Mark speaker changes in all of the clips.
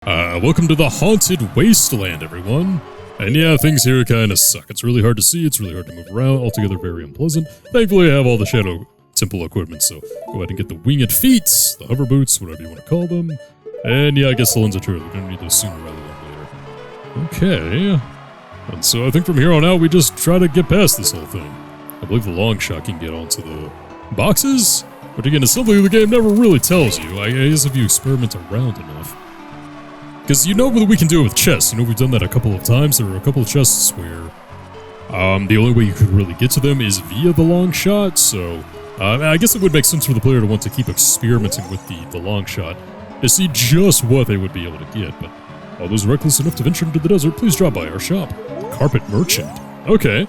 Speaker 1: Welcome to the Haunted Wasteland, everyone. And yeah, things here kind of suck. It's really hard to see, it's really hard to move around, altogether very unpleasant. Thankfully, I have all the Shadow Temple equipment, so go ahead and get the winged feet, the hover boots, whatever you want to call them. And yeah, I guess the lens are true. We're gonna need those sooner rather than later. Okay. And so I think from here on out, we just try to get past this whole thing. I believe the long shot can get onto the boxes, but again, it's something the game never really tells you. I guess if you experiment around enough. Because you know that we can do it with chests. You know, we've done that a couple of times. There are a couple of chests where the only way you could really get to them is via the long shot. So I guess it would make sense for the player to want to keep experimenting with the long shot to see just what they would be able to get. But all those reckless enough to venture into the desert, please drop by our shop. Carpet Merchant. Okay.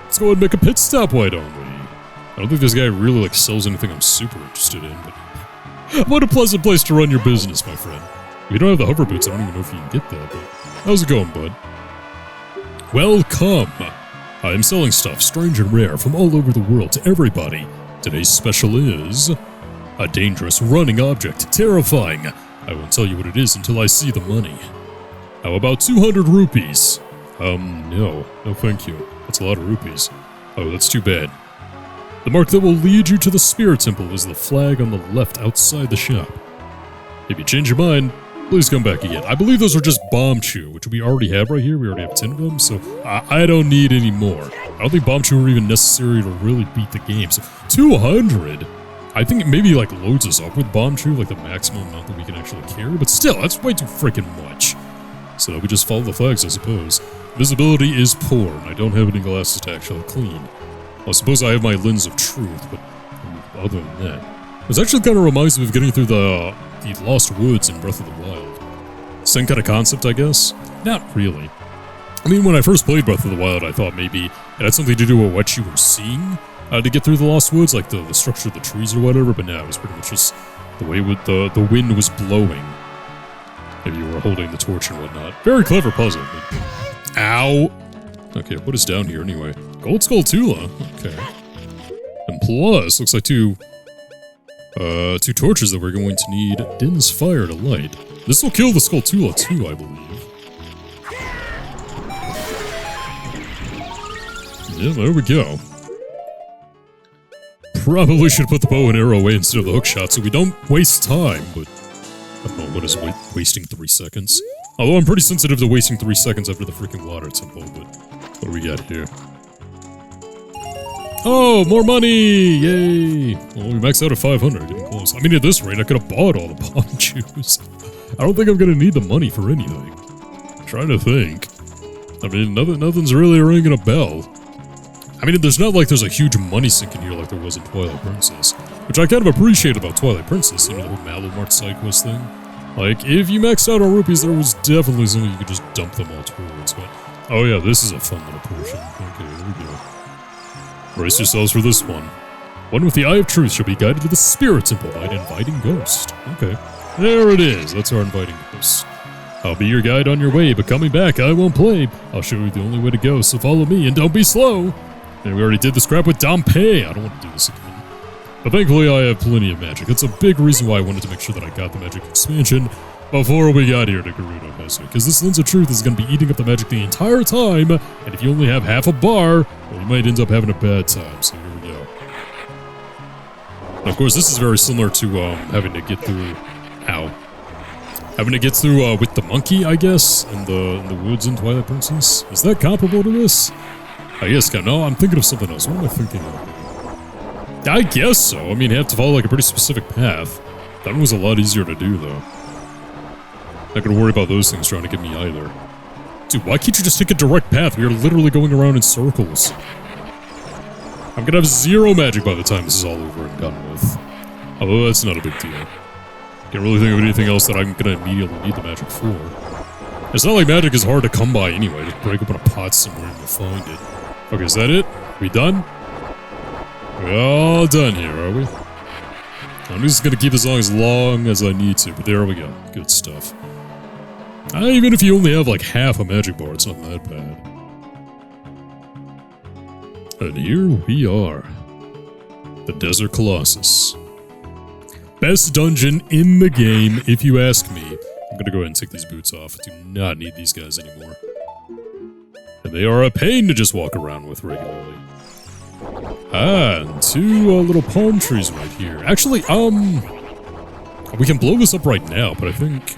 Speaker 1: Let's go ahead and make a pit stop, why don't we? I don't think this guy really sells anything I'm super interested in, but what a pleasant place to run your business, my friend. We don't have the hover boots, I don't even know if you can get that, but how's it going, bud? Welcome! I am selling stuff strange and rare from all over the world to everybody. Today's special is a dangerous running object, terrifying. I won't tell you what it is until I see the money. How about 200 rupees? No thank you. That's a lot of rupees. Oh, that's too bad. The mark that will lead you to the Spirit Temple is the flag on the left outside the shop. If you change your mind, please come back again. I believe those are just Bomb Chew, which we already have right here. We already have 10 of them, so I don't need any more. I don't think Bomb Chew are even necessary to really beat the game. So 200? I think it maybe loads us up with Bomb Chew, the maximum amount that we can actually carry, but still, that's way too freaking much. So we just follow the flags, I suppose. Visibility is poor, and I don't have any glasses to actually clean. Well, I suppose I have my lens of truth, but other than that. This actually kind of reminds me of getting through the Lost Woods in Breath of the Wild. Same kind of concept, I guess? Not really. I mean, when I first played Breath of the Wild, I thought maybe it had something to do with what you were seeing to get through the Lost Woods, the structure of the trees or whatever, but no, it was pretty much just the way the wind was blowing. If you were holding the torch and whatnot. Very clever puzzle. But ow! Okay, what is down here anyway? Gold Skull Tula. Okay. And plus, looks like two torches that we're going to need Din's Fire to light. This will kill the Skulltula too, I believe. Yeah, there we go. Probably should put the bow and arrow away instead of the hookshot so we don't waste time, but I don't know, what is wasting 3 seconds? Although I'm pretty sensitive to wasting 3 seconds after the freaking water temple, but what do we got here? Oh, more money! Yay! Well, we maxed out at 500, getting close. I mean, at this rate, I could have bought all the Bomb Chews. I don't think I'm gonna need the money for anything. I'm trying to think. I mean, nothing's really ringing a bell. I mean, there's not there's a huge money sink in here like there was in Twilight Princess. Which I kind of appreciate about Twilight Princess, you know, the whole Malomart side quest thing. If you maxed out on rupees, there was definitely something you could just dump them all towards, but... Oh yeah, this is a fun little portion. Okay, there we go. Brace yourselves for this one. One with the Eye of Truth shall be guided to the Spirit Temple by an inviting ghost. Okay. There it is. That's our inviting ghost. I'll be your guide on your way, but coming back, I won't play. I'll show you the only way to go, so follow me and don't be slow. And we already did this crap with Dompe. I don't want to do this again. But thankfully, I have plenty of magic. That's a big reason why I wanted to make sure that I got the magic expansion before we got here to Gerudo Messer. Because this Lens of Truth is going to be eating up the magic the entire time, and if you only have half a bar, well, you might end up having a bad time. So here we go. Of course, this is very similar to having to get through... Ow. Having to get through with the monkey, I guess, in the woods in Twilight Princess. Is that comparable to this? I guess, no, I'm thinking of something else. What am I thinking of? I guess so. I mean, you have to follow a pretty specific path. That one was a lot easier to do, though. Not gonna worry about those things trying to get me either. Dude, why can't you just take a direct path? We are literally going around in circles. I'm gonna have 0 magic by the time this is all over and done with. Although that's not a big deal. Can't really think of anything else that I'm gonna immediately need the magic for. It's not like magic is hard to come by anyway. Just break open a pot somewhere and you'll find it. Okay, is that it? We done? We're all done here, are we? I'm just gonna keep this as long as I need to, but there we go. Good stuff. Even if you only have half a magic bar, it's not that bad. And here we are. The Desert Colossus. Best dungeon in the game, if you ask me. I'm gonna go ahead and take these boots off. I do not need these guys anymore. And they are a pain to just walk around with regularly. Ah, and two little palm trees right here. Actually, we can blow this up right now, but I think...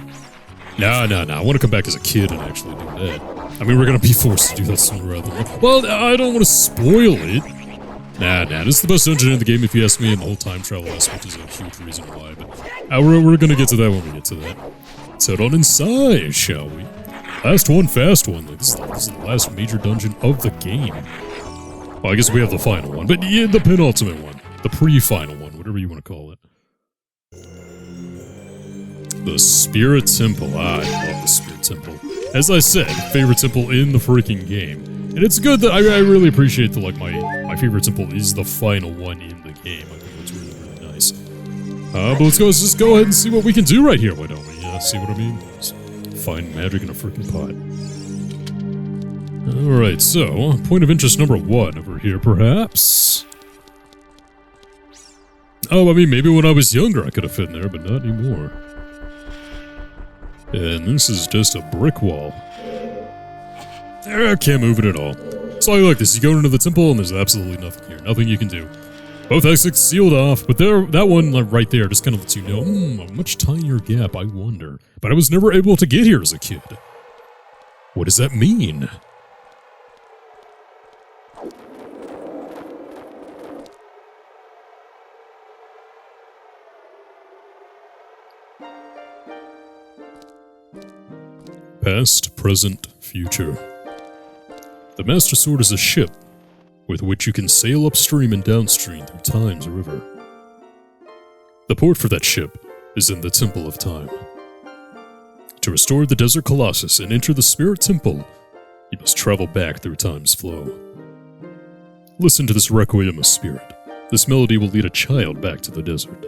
Speaker 1: Nah, I want to come back as a kid and actually do that. I mean, we're gonna be forced to do that sooner rather than later. Well, I don't want to spoil it. Nah, this is the best dungeon in the game if you ask me, and the whole time travel aspect is a huge reason why, but we're gonna get to that when we get to that. Let's head on inside, shall we? Last one, fast one. Like, this is the last major dungeon of the game. Well, I guess we have the final one, but yeah, the penultimate one. The pre-final one, whatever you want to call it. The Spirit Temple. I love the Spirit Temple. As I said, favorite temple in the freaking game. And it's good that I really appreciate that, like, my favorite temple is the final one in the game. I think that's really, really nice. But let's just go ahead and see what we can do right here, why don't we? See what I mean? Just find magic in a freaking pot. Alright, so, point of interest number 1 over here, perhaps? Oh, I mean, maybe when I was younger I could have fit in there, but not anymore. And this is just a brick wall. I can't move it at all. So I like this, you go into the temple and there's absolutely nothing here, nothing you can do. Both exits sealed off, but that one right there just kind of lets you know, a much tinier gap, I wonder. But I was never able to get here as a kid. What does that mean? Past, present, future. The Master Sword is a ship with which you can sail upstream and downstream through Time's river. The port for that ship is in the Temple of Time. To restore the Desert Colossus and enter the Spirit Temple, you must travel back through Time's flow. Listen to this requiem of spirit. This melody will lead a child back to the desert.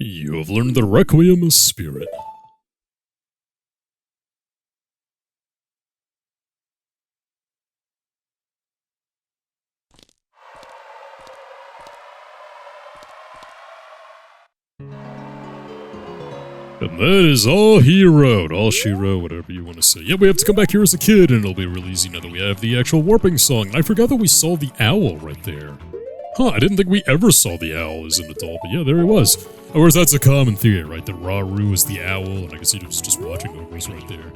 Speaker 1: You have learned the Requiem of Spirit. And that is all he wrote, all she wrote, whatever you want to say. Yeah, we have to come back here as a kid, and it'll be real easy now that we have the actual warping song. I forgot that we saw the owl right there. Huh, I didn't think we ever saw the owl as an adult, but yeah, there he was. Of course, that's a common theory, right? That Rauru is the owl, and I guess he was just watching over us right there.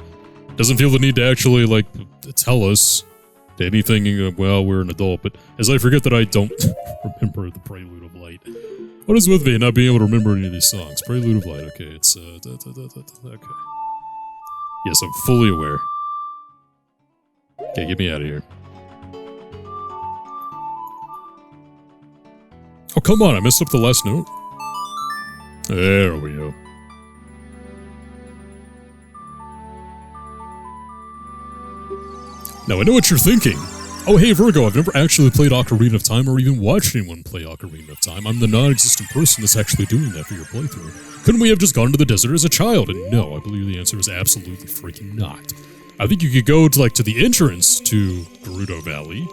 Speaker 1: Doesn't feel the need to actually, like, tell us anything while we're an adult, but as I forget that I don't remember the Prelude of Light. What is with me not being able to remember any of these songs? Prelude of Light, okay, it's, okay. Yes, I'm fully aware. Okay, get me out of here. Oh, come on, I messed up the last note. There we go. Now, I know what you're thinking. Oh, hey, Virgo, I've never actually played Ocarina of Time or even watched anyone play Ocarina of Time. I'm the non-existent person that's actually doing that for your playthrough. Couldn't we have just gone to the desert as a child? And no, I believe the answer is absolutely freaking not. I think you could go to the entrance to Gerudo Valley,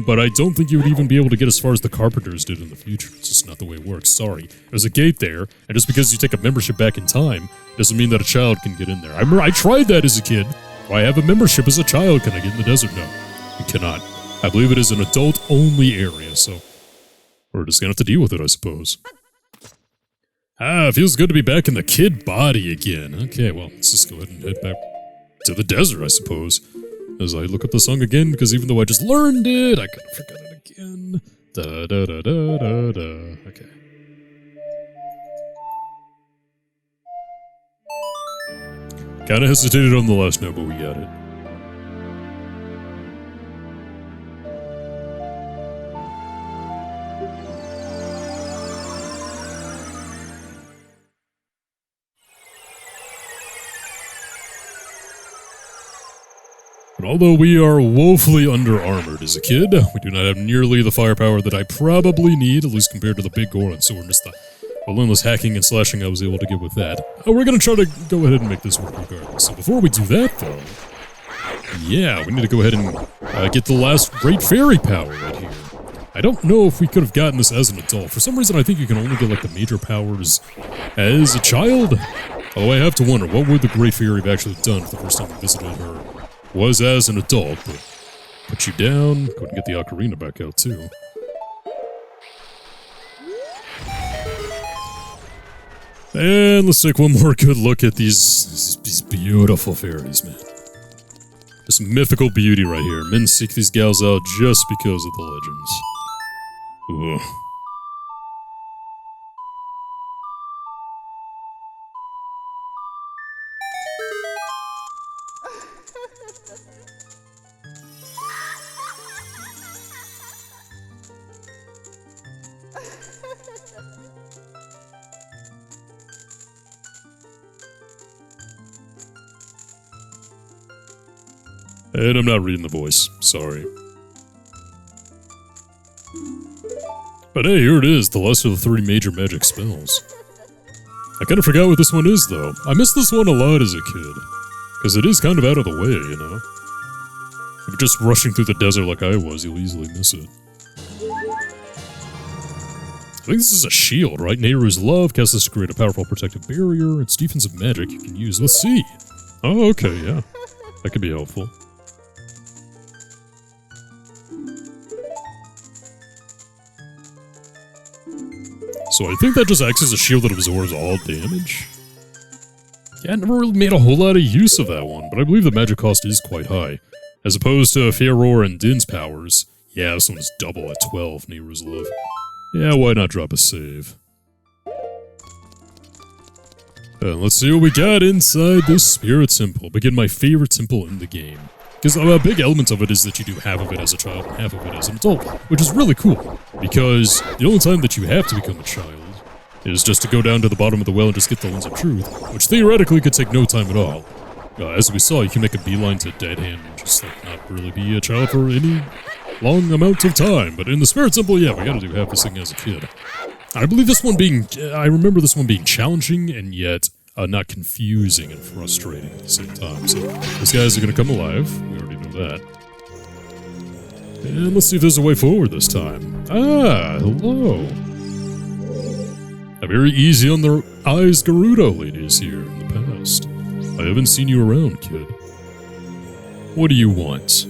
Speaker 1: but I don't think you would even be able to get as far as the Carpenters did in the future. It's just not the way it works, sorry. There's a gate there, and just because you take a membership back in time, doesn't mean that a child can get in there. I remember I tried that as a kid. Why have a membership as a child? Can I get in the desert? No, you cannot. I believe it is an adult-only area, so we're just gonna have to deal with it, I suppose. Ah, feels good to be back in the kid body again. Okay, well, let's just go ahead and head back to the desert, I suppose. As I look up the song again, because even though I just learned it, I could forget it again. Da da da da da da. Okay. Kinda hesitated on the last note, but we got it. But although we are woefully under-armored as a kid, we do not have nearly the firepower that I probably need, at least compared to the big Goron sword and just the relentless hacking and slashing I was able to get with that. We're gonna try to go ahead and make this work regardless. So before we do that, though, yeah, we need to go ahead and get the last Great Fairy power right here. I don't know if we could have gotten this as an adult. For some reason, I think you can only get, like, the major powers as a child. Although I have to wonder, what would the Great Fairy have actually done if the first time we visited her was as an adult? But put you down, go ahead and get the Ocarina back out, too. And let's take one more good look at these beautiful fairies, man. This mythical beauty right here. Men seek these gals out just because of the legends. Ugh. And I'm not reading the voice, sorry. But hey, here it is, the last of the 3 major magic spells. I kinda forgot what this one is, though. I missed this one a lot as a kid. Because it is kind of out of the way, you know? If you're just rushing through the desert like I was, you'll easily miss it. I think this is a shield, right? Nehru's love casts this to create a powerful protective barrier. It's defensive magic you can use. Let's see. Oh, okay, yeah. That could be helpful. So I think that just acts as a shield that absorbs all damage. Yeah, I never really made a whole lot of use of that one, but I believe the magic cost is quite high. As opposed to Fëanor and Din's powers. Yeah, this one is double at 12, Nehru's love. Yeah, why not drop a save? Let's see what we got inside this Spirit Temple. Begin my favorite temple in the game. Because a big element of it is that you do half of it as a child and half of it as an adult, which is really cool. Because the only time that you have to become a child is just to go down to the bottom of the well and just get the Lens of Truth, which theoretically could take no time at all. As we saw, you can make a beeline to Dead Hand and just like not really be a child for any long amount of time. But in the Spirit Temple, yeah, we gotta do half this thing as a kid. I believe this one being, I remember this one being challenging and yet not confusing and frustrating at the same time. So these guys are gonna come alive. We already know that. And let's see if there's a way forward this time. Ah, hello. A very easy on the eyes Gerudo lady is here in the past. I haven't seen you around, kid. What do you want?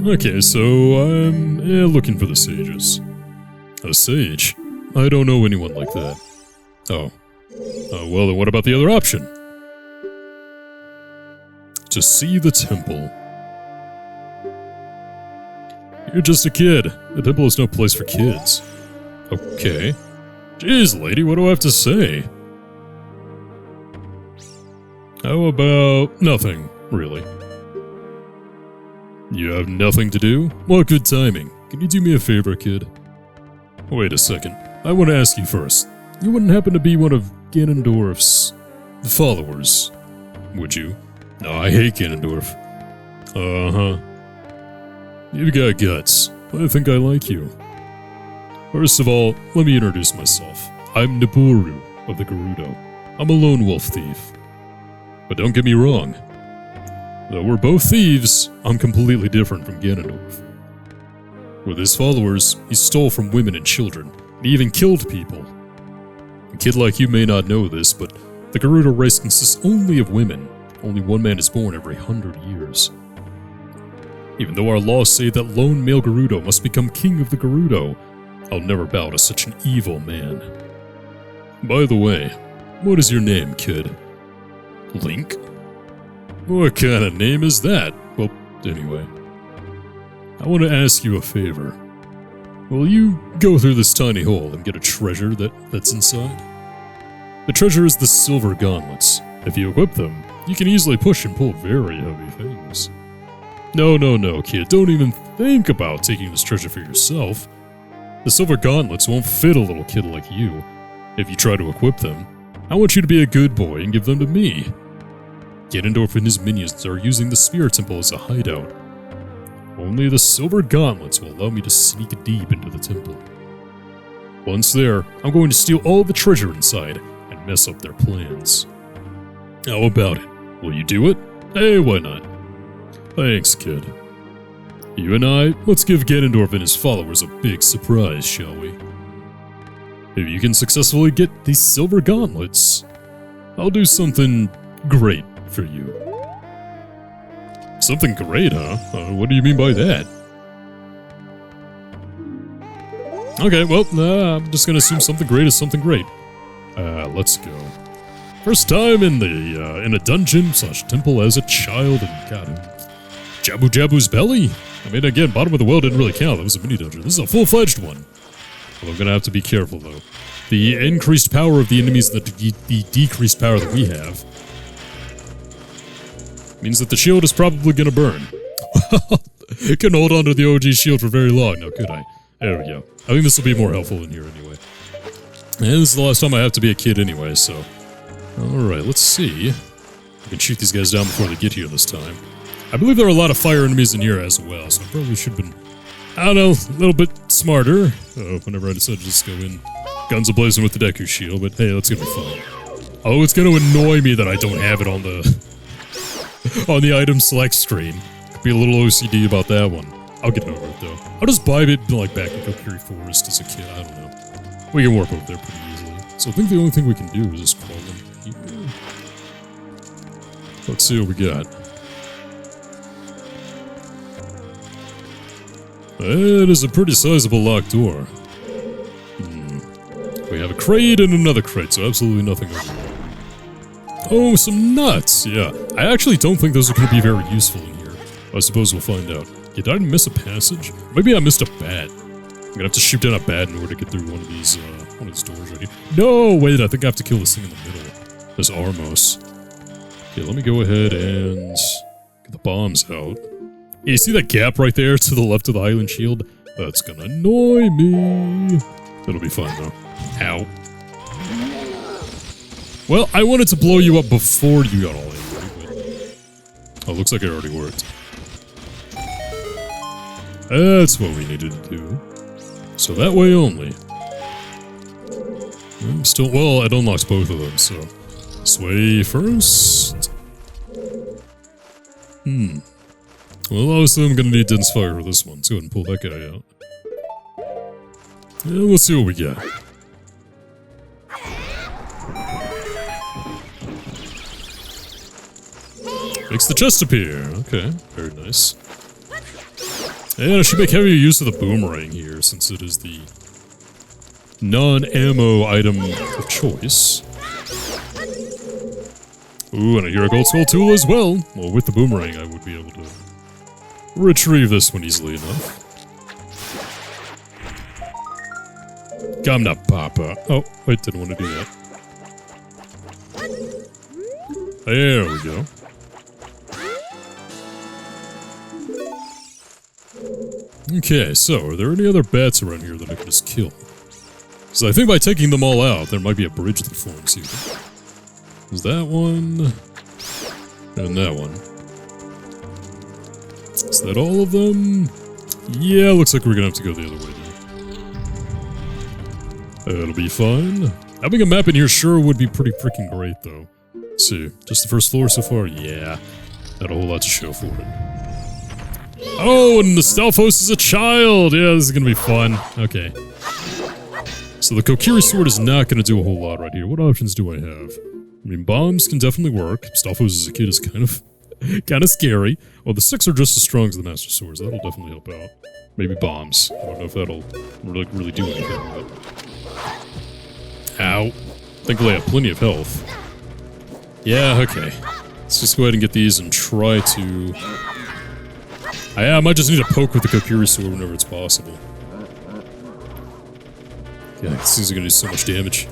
Speaker 1: Okay, so I'm looking for the sages. A sage? I don't know anyone like that. Oh. Well, then what about the other option? To see the temple. You're just a kid. The temple is no place for kids. Okay. Jeez, lady, what do I have to say? How about nothing, really? You have nothing to do? What good timing. Can you do me a favor, kid? Wait a second. I want to ask you first. You wouldn't happen to be one of Ganondorf's followers, would you? No, I hate Ganondorf. Uh-huh. You've got guts. I think I like you. First of all, let me introduce myself. I'm Nabooru of the Gerudo. I'm a lone wolf thief. But don't get me wrong. Though we're both thieves, I'm completely different from Ganondorf. With his followers, he stole from women and children, and he even killed people. A kid like you may not know this, but the Gerudo race consists only of women. Only one man is born every 100 years. Even though our laws say that lone male Gerudo must become king of the Gerudo, I'll never bow to such an evil man. By the way, what is your name, kid? Link? What kind of name is that? Well, anyway. I want to ask you a favor. Will you go through this tiny hole and get a treasure that's inside? The treasure is the silver gauntlets. If you equip them, you can easily push and pull very heavy things. No, no, no, kid, don't even think about taking this treasure for yourself. The silver gauntlets won't fit a little kid like you. If you try to equip them, I want you to be a good boy and give them to me. Ganondorf and his minions are using the Spirit Temple as a hideout. Only the silver gauntlets will allow me to sneak deep into the temple. Once there, I'm going to steal all the treasure inside and mess up their plans. How about it? Will you do it? Hey, why not? Thanks, kid. You and I, let's give Ganondorf and his followers a big surprise, shall we? If you can successfully get these silver gauntlets, I'll do something great for you. Something great, huh? What do you mean by that? Okay, well, I'm just gonna assume something great is something great. Let's go. First time in a dungeon / temple as a child, and got him. Jabu Jabu's belly? I mean, again, bottom of the world didn't really count. That was a mini dungeon. This is a full-fledged one. Well, I'm gonna have to be careful, though. The increased power of the enemies and the decreased power that we have means that the shield is probably gonna burn. Couldn't hold on to the OG shield for very long, now could I? There we go. I think this will be more helpful in here anyway. And this is the last time I have to be a kid anyway, so... Alright, let's see. I can shoot these guys down before they get here this time. I believe there are a lot of fire enemies in here as well, so I probably should have been, I don't know, a little bit smarter whenever I decided to just go in guns a-blazing with the Deku shield, but hey, that's gonna be fun. Oh, it's gonna annoy me that I don't have it on the on the item select screen. Could be a little OCD about that one. I'll get over it though. I'll just buy it like back in Kokiri Forest as a kid, I don't know. We can warp over there pretty easily. So I think the only thing we can do is just crawl in here. Let's see what we got. It is a pretty sizable locked door. We have a crate and another crate, so absolutely nothing over there. Oh, some nuts! Yeah, I actually don't think those are going to be very useful in here. I suppose we'll find out. Yeah, did I miss a passage? Maybe I missed a bat. I'm gonna have to shoot down a bat in order to get through one of these doors right here. No, wait, I think I have to kill this thing in the middle. This Armos. Okay, let me go ahead and get the bombs out. Yeah, you see that gap right there to the left of the Highland Shield? That's gonna annoy me. It'll be fine, though. Ow. Well, I wanted to blow you up before you got all angry, but... Oh, looks like it already worked. That's what we needed to do. So that way only. I'm still... Well, it unlocks both of them, so... This way first... Well, obviously I'm gonna need dense fire for this one. Let's go ahead and pull that guy out. Yeah, let's see what we get. Makes the chest appear. Okay, very nice. And I should make heavier use of the boomerang here, since it is the non-ammo item of choice. Ooh, and I hear a gold skull tool as well. Well, with the boomerang, I would be able to retrieve this one easily enough. Gamna Papa. Oh, wait, didn't want to do that. There we go. Okay, so are there any other bats around here that I can just kill? Because I think by taking them all out, there might be a bridge that forms here. There's that one. And that one. Is that all of them? Yeah, looks like we're gonna have to go the other way then. That'll be fine. Having a map in here sure would be pretty freaking great, though. Let's see, just the first floor so far? Yeah. Not a whole lot to show for it. Oh, and the Stalfos is a child! Yeah, this is gonna be fun. Okay. So the Kokiri sword is not gonna do a whole lot right here. What options do I have? I mean, bombs can definitely work. Stalfos as a kid is kind of scary. Well, the 6 are just as strong as the Master Swords. That'll definitely help out. Maybe bombs. I don't know if that'll really do anything, but... Ow. Thankfully I have plenty of health. Yeah, okay. Let's just go ahead and get these and try to... I might just need to poke with the Kokiri sword whenever it's possible. Yeah, these things are gonna do so much damage.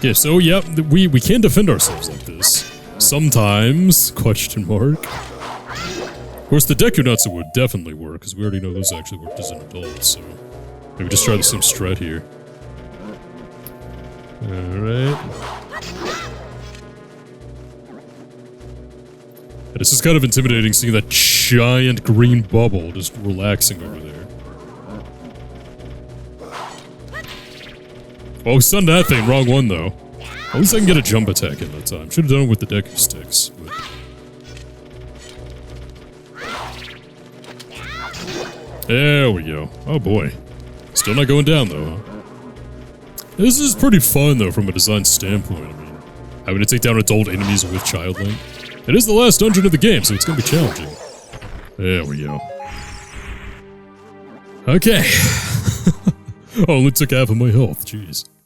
Speaker 1: Okay, so yeah, we can defend ourselves like this. Sometimes, question mark. Of course, the Dekunatsu would definitely work, because we already know those actually worked as an adult, so... Maybe just try the same strat here. Alright. This is kind of intimidating, seeing that giant green bubble just relaxing over there. Oh, stunned that thing. Wrong one, though. At least I can get a jump attack in that time. Should have done it with the Deku sticks. But... There we go. Oh, boy. Still not going down, though, huh? This is pretty fun, though, from a design standpoint. I mean, having to take down adult enemies with Child Link. It is the last dungeon of the game, so it's going to be challenging. There we go. Okay. Oh, only took half of my health. Jeez.